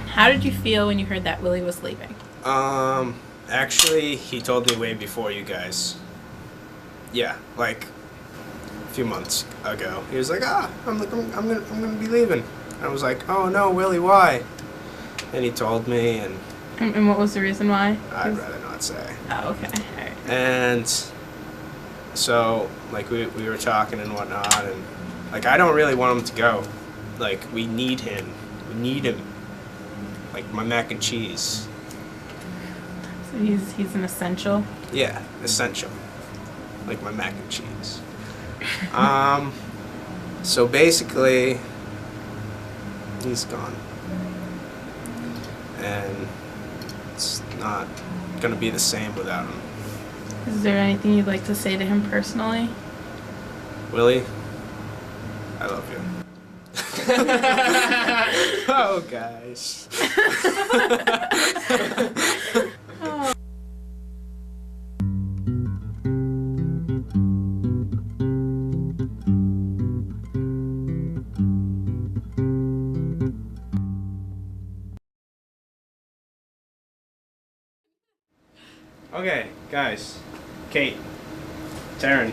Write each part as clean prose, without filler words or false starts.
How did you feel when you heard that Willy was leaving? Actually, he told me way before you guys. Yeah, like a few months ago. He was like, I'm gonna be leaving. I was like, oh no, Willy, why? And he told me, and what was the reason why? I'd rather not say. Oh, okay. All right. And so, like, we were talking and whatnot, and like, I don't really want him to go. Like, we need him. We need him. Like my mac and cheese. So he's an essential. Yeah, essential. Like my mac and cheese. So basically, he's gone. And it's not gonna be the same without him. Is there anything you'd like to say to him personally? Willy, I love you. Oh, guys. Oh. Okay, guys. Kate. Taryn.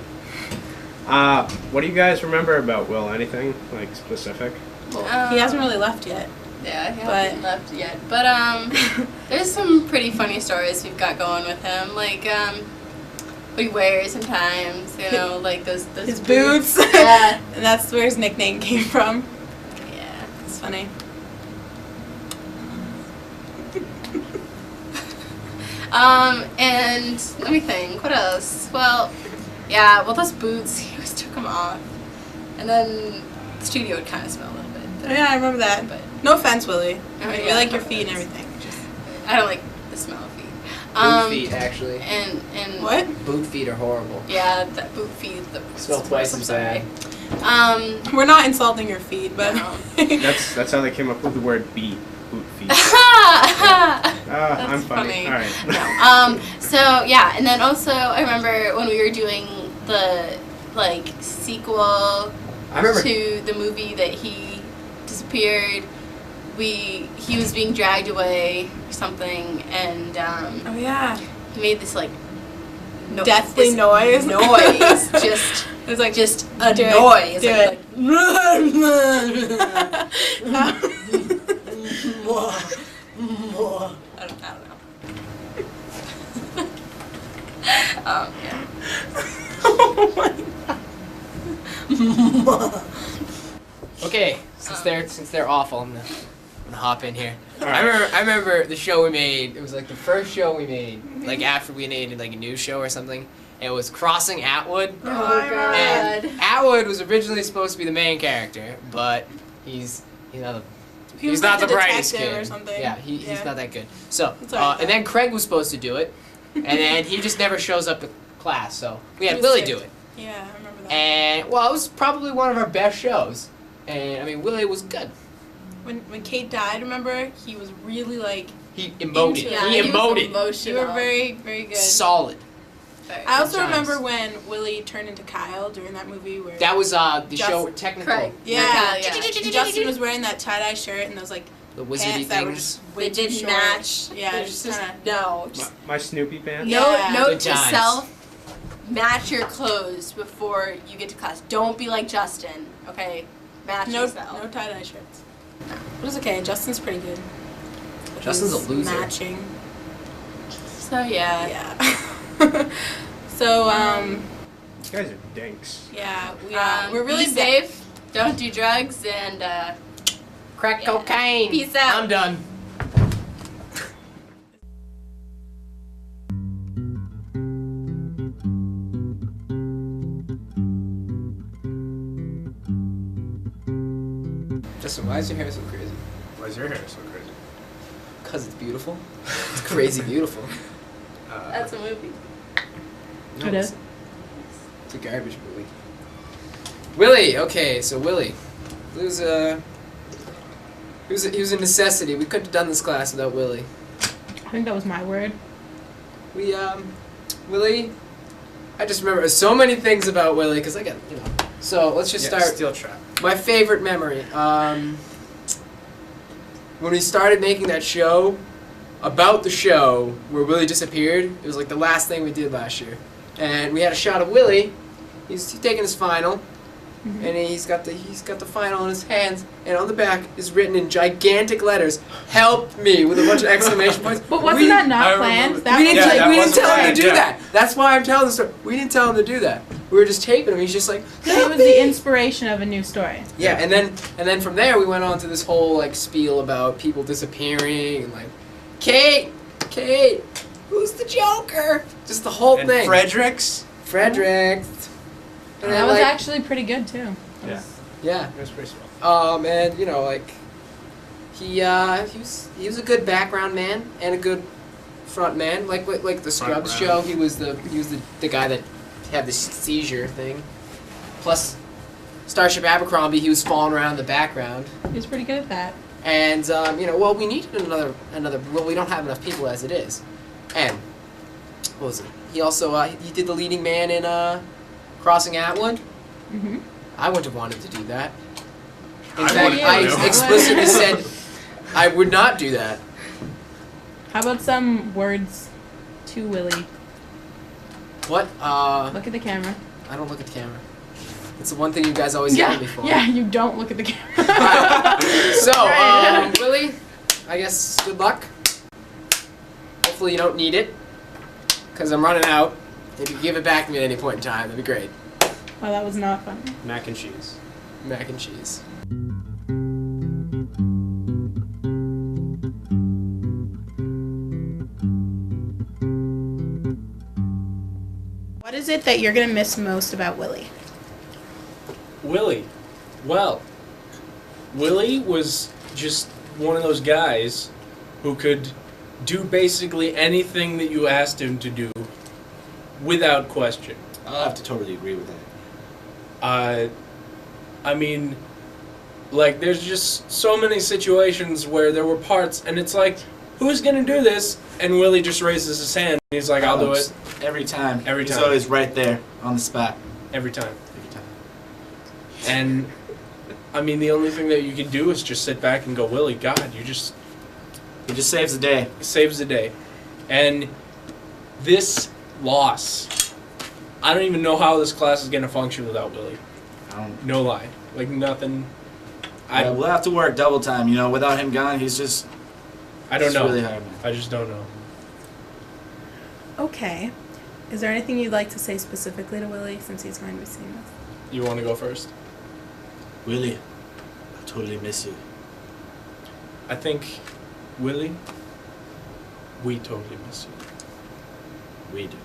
What do you guys remember about Will? Anything, like, specific? Well, he hasn't really left yet. Yeah, he hasn't left yet. But, there's some pretty funny stories we've got going with him. Like, what he wears sometimes, you know, like those his boots. Yeah. And that's where his nickname came from. Yeah. It's funny. And let me think, what else? Well, yeah, well, those boots, he always took them off. And then the studio would kind of smell a little bit. Oh, yeah, I remember that. But no offense, Willy. Oh, We yeah, like your no feet and offense. everything. Just I don't like the smell of feet. Boot feet, actually. And what? Boot feet are horrible. Yeah, that boot feet. Smell twice as bad. We're not insulting your feet, but No. That's how they came up with the word beat. Boot feet. That's I'm funny. All right. No. So yeah, and then also I remember when we were doing the sequel I remember. to the movie that he disappeared. He was being dragged away or something, and oh yeah, he made this deathly noise. Just It was like just a do it, noise. do Like, I don't know. Yeah. Oh my god. Okay, since they're awful, I'm gonna hop in here. Alright. I remember the show we made. It was like the first show we made, like after we made like a new show or something. It was Crossing Atwood. Oh god. And Atwood was originally supposed to be the main character, but he's not was not like the the brightest detective kid. or something. Yeah, he's Yeah. not that good. So, It's alright, though. and then Craig was supposed to do it, and then he just never shows up to class. So we He had was Willy sick. do it, Yeah, I remember that. and well, it was probably one of our best shows. And I mean, Willy was good. When Kate died, remember, he was really like He emoted. Into it. Yeah, He was emoted. you emotional. were very, very good. Solid. Very I also Good times. remember when Willy turned into Kyle during that movie where That was the show Just technical. Craig. yeah, Yeah. and Justin was wearing that tie-dye shirt and those like The wizardy pants that were things. just way They too didn't short. match. Yeah, They're it was just kinda no. Just My Snoopy pants. Yeah. note Good to times. self: match your clothes before you get to class. Don't be like Justin. Okay, match no yourself. tie-dye shirts. It was okay. Justin's pretty good. With Justin's his a loser. Matching. So yeah. Yeah. So You guys are dinks. yeah, We're really be safe. Don't do drugs and Crack Yeah. cocaine. Peace out. I'm done. Justin, why is your hair so crazy? Why is your hair so crazy? Because it's beautiful. It's crazy beautiful. that's a movie. No, It is. It's a garbage movie. Willy, okay, so Willy. He was a necessity. We couldn't have done this class without Willy. I think that was my word. We, Willy, I just remember so many things about Willy, because I got, So, let's just Yeah, start. Steel trap. My favorite memory. when we started making that show, about the show where Willy disappeared, it was like the last thing we did last year. And we had a shot of Willy. He's taking his final. And he's got the final in his hands, and on the back is written in gigantic letters, "Help me!" with a bunch of exclamation points. But wasn't that not planned? We didn't tell him to do yeah. that. That's why I'm telling the story. We didn't tell him to do that. We were just taping him. He's just like, It was the inspiration of a new story. yeah. And then from there we went on to this whole like spiel about people disappearing and like, Kate, who's the Joker? Just the whole And thing. Fredericks. Frederick. And That then, was like, actually pretty good too. Yeah. yeah. It was pretty small. And you know, like he was a good background man and a good front man. Like the Scrubs Front show, round. he was the guy that had the seizure thing. Plus, Starship Abercrombie, he was falling around in the background. He was pretty good at that. And you know, well, we needed another. Well, we don't have enough people as it is. And what was it? He also he did the leading man in Crossing Atwood. I wouldn't have wanted to do that. In I fact, wouldn't I have. explicitly said I would not do that. How about some words to Willy? What? Look at the camera. I don't look at the camera. It's the one thing you guys always yell at me for. Yeah, you don't look at the camera. So, Willy, I guess good luck. Hopefully you don't need it, because I'm running out. If you give it back to me at any point in time, that'd be great. Well, that was not funny. Mac and cheese. Mac and cheese. What is it that you're gonna miss most about Willy? Willy. Well, Willy was just one of those guys who could do basically anything that you asked him to do without question. I'll have to totally agree with that. I mean, like, there's just so many situations where there were parts, and it's like, who's gonna do this? And Willy just raises his hand, and he's like, I'll do it. Every time. Every He's time. always right there on the spot. Every time. Every time. And, I mean, the only thing that you can do is just sit back and go, Willy, God, you just... He just saves the day. saves the day. And this loss, I don't even know how this class is going to function without Willy. No lie. Like, nothing. We'll have to work double time. You know, without him gone, he's just. I don't it's know. really hard, man. I just don't know. Okay. Is there anything you'd like to say specifically to Willy, since he's going to be seeing this? You want to go first? Willy, I totally miss you. I think, Willy, we totally miss you. We do.